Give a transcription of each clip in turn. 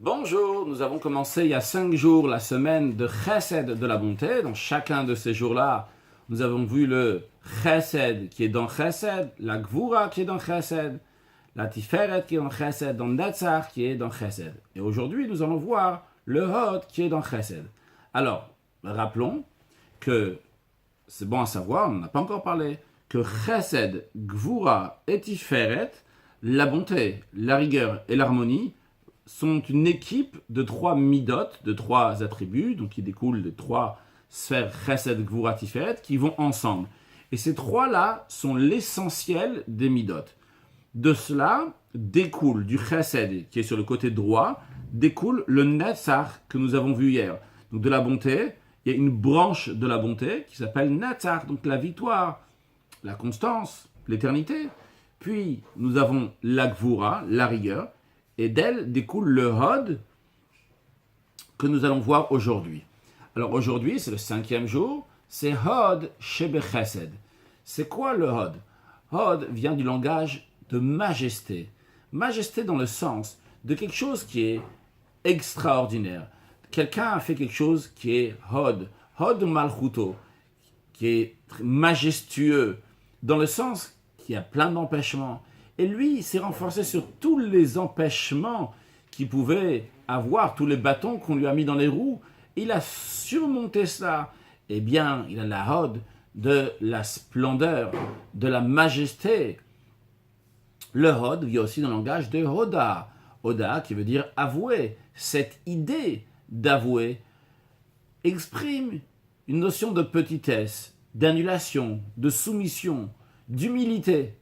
Bonjour, nous avons commencé il y a 5 jours la semaine de Chesed de la bonté. Dans chacun de ces jours-là, nous avons vu le Chesed qui est dans Chesed, la Gvura qui est dans Chesed, la Tiferet qui est dans Chesed, dans Netzach qui est dans Chesed. Et aujourd'hui, nous allons voir le Hod qui est dans Chesed. Alors, rappelons que, c'est bon à savoir, on n'a pas encore parlé, que Chesed, Gvura et Tiferet, la bonté, la rigueur et l'harmonie, sont une équipe de 3 midot, de 3 attributs, donc qui découlent de 3 sphères Chesed, Gvura, Tiferet, qui vont ensemble. Et ces 3-là sont l'essentiel des midot. De cela découle du Chesed, qui est sur le côté droit, découle le Netzach que nous avons vu hier. Donc de la bonté, il y a une branche de la bonté qui s'appelle Netzach, donc la victoire, la constance, l'éternité. Puis nous avons la Gvura, la rigueur, et d'elle découle le Hod que nous allons voir aujourd'hui. Alors aujourd'hui, c'est le 5e jour, c'est Hod Shebe Chesed. C'est quoi le Hod? Hod vient du langage de majesté. Majesté dans le sens de quelque chose qui est extraordinaire. Quelqu'un a fait quelque chose qui est Hod, Hod Malchuto, qui est majestueux, dans le sens qu'il y a plein d'empêchements. Et lui, il s'est renforcé sur tous les empêchements qu'il pouvait avoir, tous les bâtons qu'on lui a mis dans les roues. Il a surmonté cela. Eh bien, il a la Hod de la splendeur, de la majesté. Le Hod vient aussi dans le langage de Hoda. Hoda qui veut dire avouer. Cette idée d'avouer exprime une notion de petitesse, d'annulation, de soumission, d'humilité.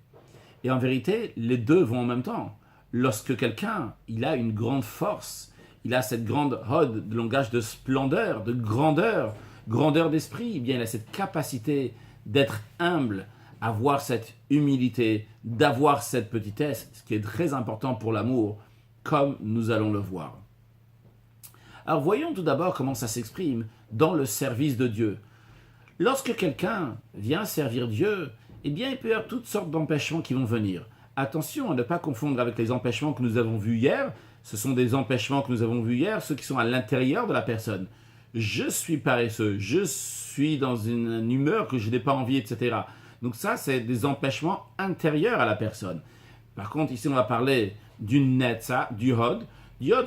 Et en vérité, les deux vont en même temps. Lorsque quelqu'un, il a une grande force, il a cette grande Hod de langage de splendeur, de grandeur, grandeur d'esprit, eh bien il a cette capacité d'être humble, avoir cette humilité, d'avoir cette petitesse, ce qui est très important pour l'amour, comme nous allons le voir. Alors voyons tout d'abord comment ça s'exprime dans le service de Dieu. Lorsque quelqu'un vient servir Dieu, eh bien, il peut y avoir toutes sortes d'empêchements qui vont venir. Attention à ne pas confondre avec les empêchements que nous avons vus hier. Ce sont des empêchements que nous avons vus hier, ceux qui sont à l'intérieur de la personne. Je suis paresseux, je suis dans une humeur que je n'ai pas envie, etc. Donc ça, c'est des empêchements intérieurs à la personne. Par contre, ici, on va parler du Netza, du Hod,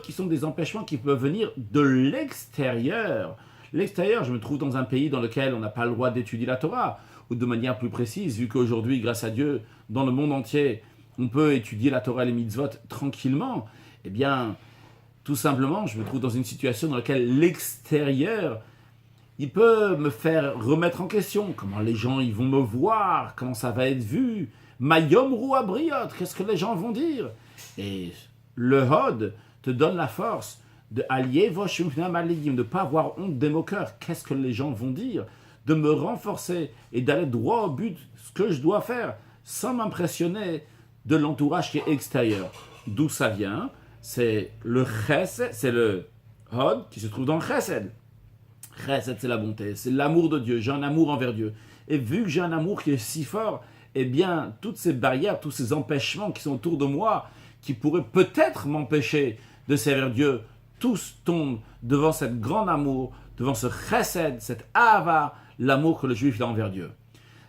qui sont des empêchements qui peuvent venir de l'extérieur. L'extérieur, je me trouve dans un pays dans lequel on n'a pas le droit d'étudier la Torah, ou de manière plus précise, vu qu'aujourd'hui, grâce à Dieu, dans le monde entier, on peut étudier la Torah et les mitzvot tranquillement, eh bien, tout simplement, je me trouve dans une situation dans laquelle l'extérieur, il peut me faire remettre en question comment les gens ils vont me voir, comment ça va être vu, Mayom Rua Briot, qu'est-ce que les gens vont dire? Et le Hod te donne la force de allier de ne pas avoir honte de mon cœur, qu'est-ce que les gens vont dire, de me renforcer et d'aller droit au but, ce que je dois faire, sans m'impressionner de l'entourage qui est extérieur. D'où ça vient? C'est le Chesed, c'est le Hod qui se trouve dans le Chesed. Chesed, c'est la bonté, c'est l'amour de Dieu. J'ai un amour envers Dieu. Et vu que j'ai un amour qui est si fort, eh bien, toutes ces barrières, tous ces empêchements qui sont autour de moi, qui pourraient peut-être m'empêcher de servir Dieu, tous tombent devant cet grand amour, devant ce Chesed, cette Ahava, l'amour que le juif a envers Dieu.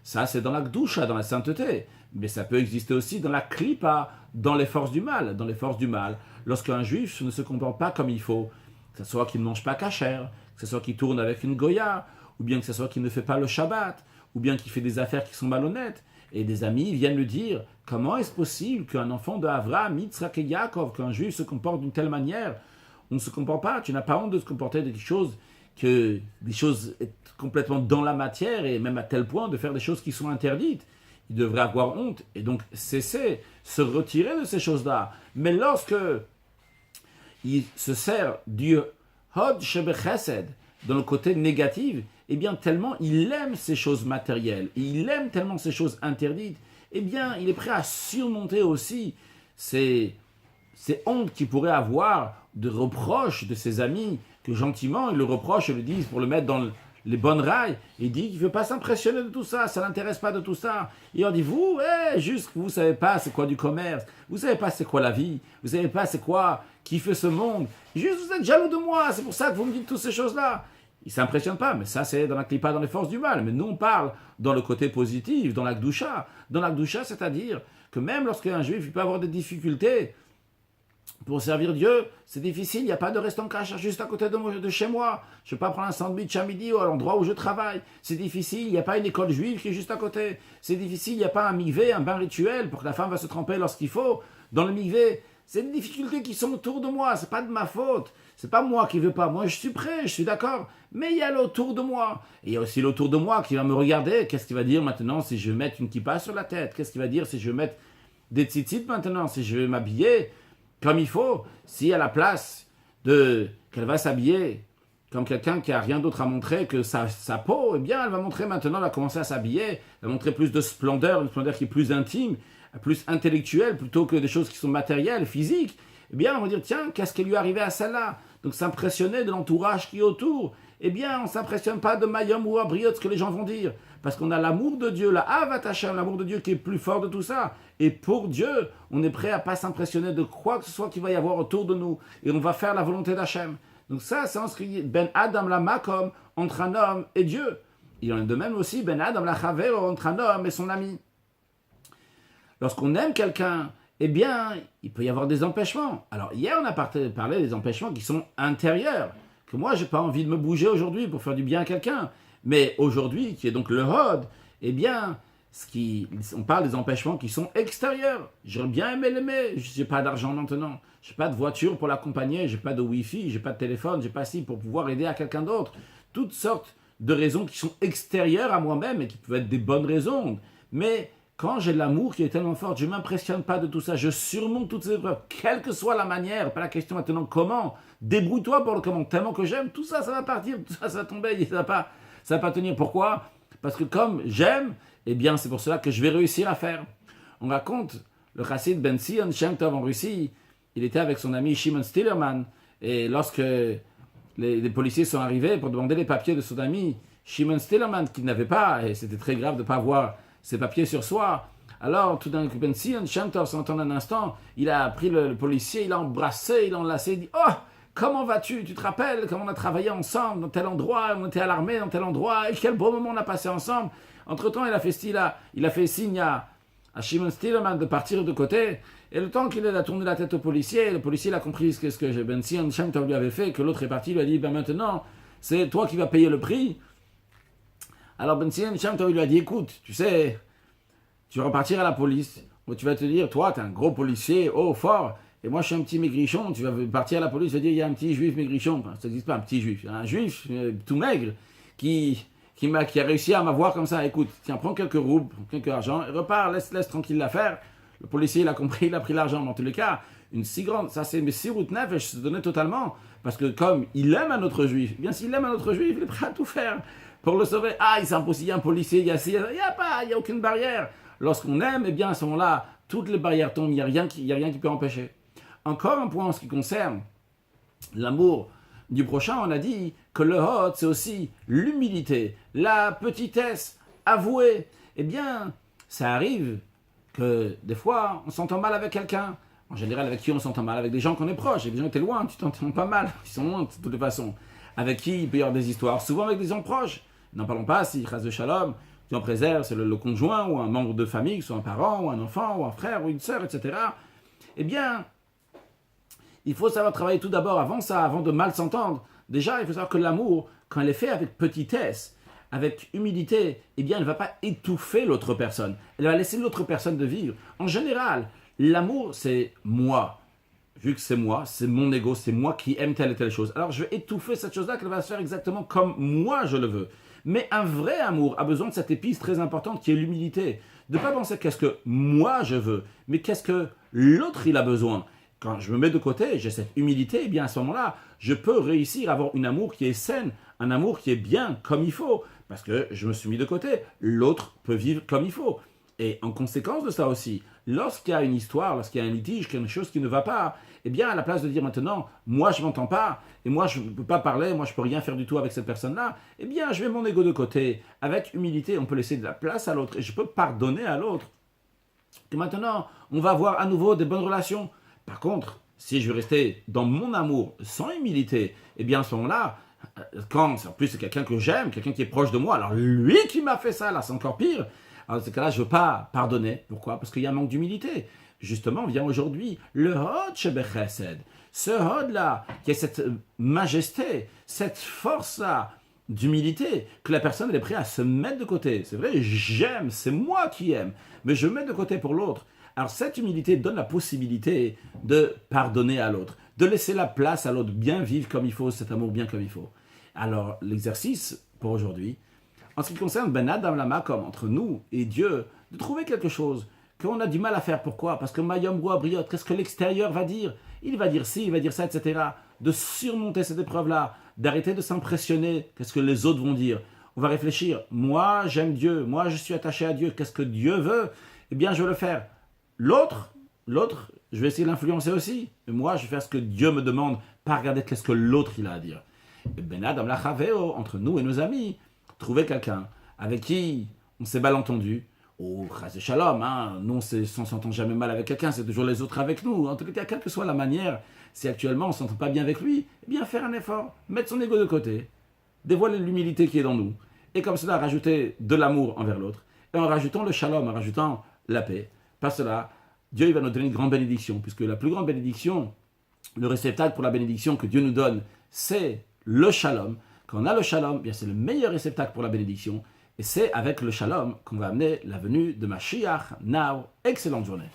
Ça, c'est dans la Gdusha, dans la sainteté. Mais ça peut exister aussi dans la Klippa, dans les forces du mal. Dans les forces du mal, lorsqu'un juif ne se comporte pas comme il faut, que ce soit qu'il ne mange pas kasher, que ce soit qu'il tourne avec une goya, ou bien que ce soit qu'il ne fait pas le Shabbat, ou bien qu'il fait des affaires qui sont malhonnêtes. Et des amis viennent lui dire, comment est-ce possible qu'un enfant d'Avraham, Yitzhak et Yaakov, qu'un juif se comporte d'une telle manière? On ne se comporte pas, tu n'as pas honte de se comporter de quelque chose que des choses complètement dans la matière et même à tel point de faire des choses qui sont interdites. Il devrait avoir honte et donc cesser, se retirer de ces choses-là. Mais lorsque il se sert du Hod Shebe Chesed dans le côté négatif, eh bien tellement il aime ces choses matérielles, et il aime tellement ces choses interdites, eh bien il est prêt à surmonter aussi ces hontes qu'il pourrait avoir de reproches de ses amis, que gentiment ils le reprochent et le disent pour le mettre dans les bonnes rails. Il dit qu'il ne veut pas s'impressionner de tout ça, ça ne l'intéresse pas de tout ça. Et on dit, vous, juste, vous ne savez pas c'est quoi du commerce, vous ne savez pas c'est quoi la vie, vous ne savez pas c'est quoi qui fait ce monde. Juste, vous êtes jaloux de moi, c'est pour ça que vous me dites toutes ces choses-là. Il ne s'impressionne pas, mais ça c'est dans la clipa, dans les forces du mal. Mais nous on parle dans le côté positif, dans la Gdusha. Dans la Gdusha, c'est-à-dire que même lorsqu'un juif il peut avoir des difficultés pour servir Dieu, c'est difficile, il n'y a pas de restaurant caché juste à côté de chez moi. Je ne peux pas prendre un sandwich à midi ou à l'endroit où je travaille. C'est difficile, il n'y a pas une école juive qui est juste à côté. C'est difficile, il n'y a pas un mikvé, un bain rituel pour que la femme va se tremper lorsqu'il faut. Dans le mikvé, c'est des difficultés qui sont autour de moi, c'est pas de ma faute. C'est pas moi qui veux pas, moi je suis prêt, je suis d'accord. Mais il y a l'autour de moi. Et il y a aussi l'autour de moi qui va me regarder. Qu'est-ce qu'il va dire maintenant si je vais mettre une kippa sur la tête? Qu'est-ce qu'il va dire si je vais mettre des tzitzit maintenant? Si je vais m'habiller comme il faut? Si à la place qu'elle va s'habiller comme quelqu'un qui a rien d'autre à montrer que sa peau, eh bien elle va montrer maintenant, elle va commencer à s'habiller, elle va montrer plus de splendeur, une splendeur qui est plus intime, plus intellectuelle plutôt que des choses qui sont matérielles, physiques. Eh bien on va dire, tiens, qu'est-ce qui lui est arrivé à celle-là? Donc s'impressionner de l'entourage qui est autour. Eh bien, on ne s'impressionne pas de Mayom ou Abriot, ce que les gens vont dire. Parce qu'on a l'amour de Dieu, la Avat Hashem, l'amour de Dieu qui est plus fort de tout ça. Et pour Dieu, on est prêt à ne pas s'impressionner de quoi que ce soit qu'il va y avoir autour de nous. Et on va faire la volonté d'Hachem. Donc ça, c'est inscrit Ben Adam la Makom, entre un homme et Dieu. Il y en a de même aussi Ben Adam la Chavero, entre un homme et son ami. Lorsqu'on aime quelqu'un, eh bien, il peut y avoir des empêchements. Alors, hier, on a parlé des empêchements qui sont intérieurs. Que moi, je n'ai pas envie de me bouger aujourd'hui pour faire du bien à quelqu'un. Mais aujourd'hui, qui est donc le Hod, eh bien, on parle des empêchements qui sont extérieurs. J'aurais bien aimé l'aimer. Je n'ai pas d'argent maintenant. Je n'ai pas de voiture pour l'accompagner. Je n'ai pas de Wi-Fi. Je n'ai pas de téléphone. Je n'ai pas ci pour pouvoir aider à quelqu'un d'autre. Toutes sortes de raisons qui sont extérieures à moi-même et qui peuvent être des bonnes raisons. Mais quand j'ai l'amour qui est tellement fort, je ne m'impressionne pas de tout ça. Je surmonte toutes ces épreuves, quelle que soit la manière. Pas la question maintenant comment. Débrouille-toi pour le comment. Tellement que j'aime, tout ça, ça va partir. Tout ça, ça va tomber. Ça va pas tenir. Pourquoi? Parce que comme j'aime, eh bien, c'est pour cela que je vais réussir à faire. On raconte le chassid Ben Sion Shem Tov en Russie. Il était avec son ami Shimon Stillerman. Et lorsque les policiers sont arrivés pour demander les papiers de son ami, Shimon Stillerman, qui n'avait pas, et c'était très grave de ne pas avoir ses papiers sur soi. Alors, tout d'un coup, Ben Sion Shem Tov s'entend un instant, il a pris le policier, il l'a embrassé, il l'a enlacé, il dit « Oh, comment vas-tu? Tu te rappelles comment on a travaillé ensemble dans tel endroit, on était à l'armée dans tel endroit, et quel beau moment on a passé ensemble. » Entre-temps, il a fait signe à Shimon Stillerman de partir de côté, et le temps qu'il a tourné la tête au policier, le policier a compris ce que Ben Sion Shem Tov lui avait fait, que l'autre est parti, il lui a dit « Ben maintenant, c'est toi qui vas payer le prix. » Alors Ben Sion Shem Tov lui a dit « Écoute, tu sais, tu vas repartir à la police, tu vas te dire, toi, tu es un gros policier, oh, fort, et moi, je suis un petit maigrichon, tu vas partir à la police, tu vas dire, il y a un petit juif maigrichon. Enfin, ça n'existe pas, un petit juif. Un juif tout maigre qui a réussi à m'avoir comme ça. Écoute, tiens, prends quelques roubles, quelques argent, et repars, laisse tranquille l'affaire. Le policier, il a compris, il a pris l'argent. Dans tous les cas, une si grande, ça c'est si route nefesh, se donner totalement. Parce que comme il aime un autre juif, eh bien s'il aime un autre juif, il est prêt à tout faire pour le sauver. Ah, il s'impossible, il y a un policier, il y a aucune barrière. Lorsqu'on aime, eh bien à ce moment-là, toutes les barrières tombent, il n'y a rien qui peut empêcher. Encore un point en ce qui concerne l'amour du prochain, on a dit que le hot, c'est aussi l'humilité, la petitesse avouée. Eh bien, ça arrive que des fois, on s'entend mal avec quelqu'un. En général, avec qui on s'entend mal? Avec des gens qu'on est proches. Et des gens qui étaient loin, tu t'entends pas mal. Ils sont loin de toute façon. Avec qui il peut y avoir des histoires? Souvent avec des gens proches. N'en parlons pas si, chas de shalom, tu en préserves, c'est le conjoint ou un membre de famille, que ce soit un parent ou un enfant ou un frère ou une sœur, etc. Eh bien, il faut savoir travailler tout d'abord avant ça, avant de mal s'entendre. Déjà, il faut savoir que l'amour, quand elle est faite avec petitesse, avec humilité, eh bien, elle ne va pas étouffer l'autre personne. Elle va laisser l'autre personne de vivre. En général, l'amour, c'est moi. Vu que c'est moi, c'est mon ego, c'est moi qui aime telle et telle chose. Alors, je vais étouffer cette chose-là qu'elle va se faire exactement comme moi je le veux. Mais un vrai amour a besoin de cette épice très importante qui est l'humilité. De ne pas penser qu'est-ce que moi je veux, mais qu'est-ce que l'autre il a besoin. Quand je me mets de côté, j'ai cette humilité, eh bien à ce moment-là, je peux réussir à avoir un amour qui est sain, un amour qui est bien comme il faut, parce que je me suis mis de côté. L'autre peut vivre comme il faut. Et en conséquence de ça aussi, lorsqu'il y a une histoire, lorsqu'il y a un litige, quelque chose qui ne va pas, eh bien, à la place de dire maintenant, moi je ne m'entends pas, et moi je ne peux pas parler, moi je ne peux rien faire du tout avec cette personne-là, eh bien, je mets mon ego de côté. Avec humilité, on peut laisser de la place à l'autre, et je peux pardonner à l'autre. Et maintenant, on va avoir à nouveau des bonnes relations. Par contre, si je veux rester dans mon amour sans humilité, eh bien, à ce moment-là, quand en plus c'est quelqu'un que j'aime, quelqu'un qui est proche de moi, alors lui qui m'a fait ça, là c'est encore pire. Alors dans ce cas-là, je ne veux pas pardonner. Pourquoi? Parce qu'il y a un manque d'humilité. Justement, vient aujourd'hui le Hod Shebechesed. Ce Hod-là, qui a cette majesté, cette force-là d'humilité, que la personne elle est prête à se mettre de côté. C'est vrai, j'aime, c'est moi qui aime, mais je mets de côté pour l'autre. Alors cette humilité donne la possibilité de pardonner à l'autre, de laisser la place à l'autre, bien vivre comme il faut, cet amour bien comme il faut. Alors l'exercice pour aujourd'hui, en ce qui concerne Ben Adam Lama, comme entre nous et Dieu, de trouver quelque chose qu'on a du mal à faire. Pourquoi? Parce que Mayom Goua Briot, qu'est-ce que l'extérieur va dire? Il va dire ci, il va dire ça, etc. De surmonter cette épreuve-là, d'arrêter de s'impressionner, qu'est-ce que les autres vont dire. On va réfléchir, moi j'aime Dieu, moi je suis attaché à Dieu, qu'est-ce que Dieu veut? Eh bien je vais le faire. L'autre, je vais essayer de l'influencer aussi. Mais moi je vais faire ce que Dieu me demande, pas regarder qu'est-ce que l'autre il a à dire. Et Ben Adam Lachaveo, entre nous et nos amis, trouver quelqu'un avec qui on s'est mal entendu, ou Chas Shalom, nous on s'entend jamais mal avec quelqu'un, c'est toujours les autres avec nous. En tout cas, quelle que soit la manière, si actuellement on ne s'entend pas bien avec lui, eh bien faire un effort, mettre son ego de côté, dévoiler l'humilité qui est dans nous, et comme cela rajouter de l'amour envers l'autre, et en rajoutant le shalom, en rajoutant la paix. Par cela, Dieu il va nous donner une grande bénédiction, puisque la plus grande bénédiction, le réceptacle pour la bénédiction que Dieu nous donne, c'est le shalom. Quand on a le shalom, bien c'est le meilleur réceptacle pour la bénédiction. Et c'est avec le shalom qu'on va amener la venue de Mashiach. Now, excellente journée.